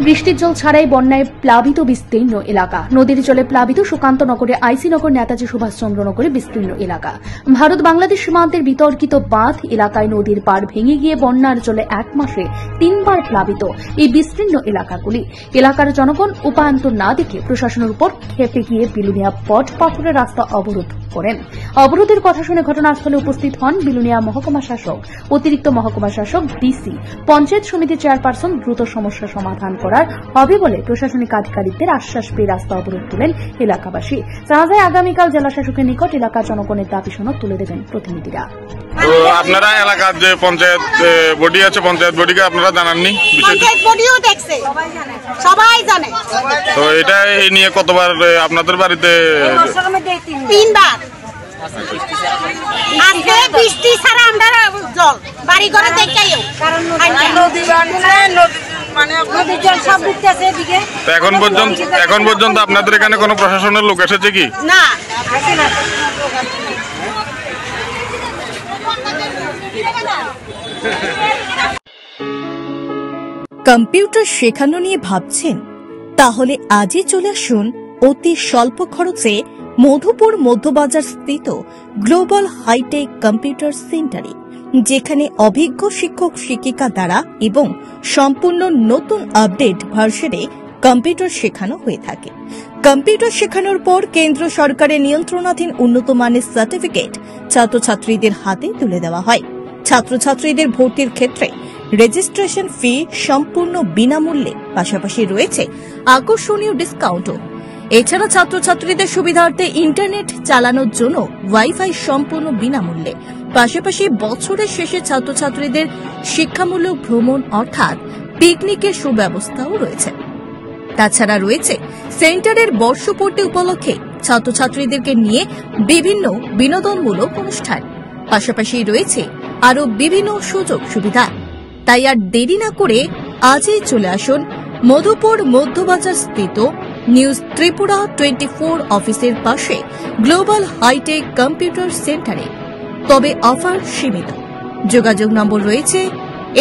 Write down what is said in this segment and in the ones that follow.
বৃষ্টির জল ছাড়াই বন্যায় প্লাবিত বিস্তীর্ণ এলাকা। নদীর জলে প্লাবিত সুকান্তনগরে, আইসিনগর, নেতাজি সুভাষচন্দ্রনগরে বিস্তীর্ণ এলাকা। ভারত বাংলাদেশ সীমান্তের বিতর্কিত বাঁধ এলাকায় নদীর পাড় ভেঙে গিয়ে বন্যার জলে 1 মাসে 3 বার প্লাবিত এই বিস্তীর্ণ এলাকাগুলি। এলাকার জনগণ উপায়ন্তর না দেখে প্রশাসনের উপর ক্ষেপে গিয়ে বিলুনিয়া পট পাথরের রাস্তা অবরোধ করেন। অবরোধের কথা শুনে ঘটনাস্থলে উপস্থিত হন বিলুনিয়া মহকুমা শাসক, অতিরিক্ত মহকুমা শাসক, ডিসি, পঞ্চায়েত সমিতি চেয়ারপারসন। দ্রুত সমস্যা সমাধান করার হবে বলে প্রশাসনিক আধিকারিকদের আশ্বাস পেয়ে রাস্তা অবরোধ তুলেন এলাকাবাসী। জানা যায় আগামীকাল জেলা শাসকের নিকট এলাকা জনগণের দাবি সনদ তুলে দেবেন প্রতিনিধিরা। তো আপনারা এলাকার যে পঞ্চায়েত বডি আছে, পঞ্চায়েত বডিকে আপনারা জানাননি? পঞ্চায়েত বডিও দেখছে, সবাই জানে। তো এটা এই নিয়ে কতবার আপনাদের বাড়িতে? 3 বার। আজকে বৃষ্টি ছাড়া আমরা জল বাড়ি ঘরে দেখাইও, কারণ নদী নদীর জল সব ঢুকতেছে এদিকে। এখন পর্যন্ত আপনাদের এখানে কোনো প্রশাসনের লোক এসেছে কি? না, কম্পিউটার শেখানো নিয়ে ভাবছেন? তাহলে আজই চলে আসুন অতি স্বল্প খরচে মধুপুর মধ্যবাজার স্থিত গ্লোবাল হাইটেক কম্পিউটার সেন্টারে, যেখানে অভিজ্ঞ শিক্ষক শিক্ষিকা দ্বারা এবং সম্পূর্ণ নতুন আপডেট ভার্সনে কম্পিউটার শেখানো হয়ে থাকে। কম্পিউটার শেখানোর পর কেন্দ্র সরকারের নিয়ন্ত্রণাধীন উন্নত মানের সার্টিফিকেট ছাত্রছাত্রীদের হাতে তুলে দেওয়া হয়। ছাত্রছাত্রীদের ভর্তির ক্ষেত্রে রেজিস্ট্রেশন ফি সম্পূর্ণ বিনামূল্যে, পাশাপাশি রয়েছে আকর্ষণীয় ডিসকাউন্টও। এছাড়া ছাত্রছাত্রীদের সুবিধার্থে ইন্টারনেট চালানোর জন্য ওয়াইফাই সম্পূর্ণ বিনামূল্যে, পাশাপাশি বছরের শেষে ছাত্রছাত্রীদের শিক্ষামূলক ভ্রমণ অর্থাৎ পিকনিকের সুব্যবস্থাও রয়েছে। তাছাড়া রয়েছে সেন্টারের বর্ষপূর্তি উপলক্ষে ছাত্রছাত্রীদেরকে নিয়ে বিভিন্ন বিনোদনমূলক অনুষ্ঠান, পাশাপাশি রয়েছে আরও বিভিন্ন সুযোগ সুবিধা। তাই আর দেরি না করে আজই চলে আসুন মধুপুর মধ্যবাজার স্থিত নিউজ ত্রিপুরা 24 অফিসের পাশে গ্লোবাল হাইটেক কম্পিউটার সেন্টারে। তবে অফার সীমিত। যোগাযোগ নম্বর রয়েছে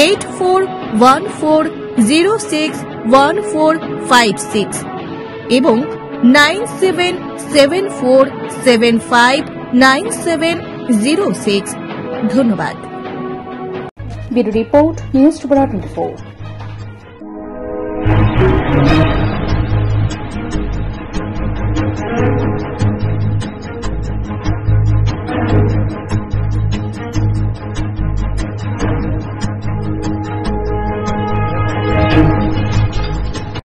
8414061456 এবং 9774759706। ধন্যবাদ। Bureau report, news Tripura 24।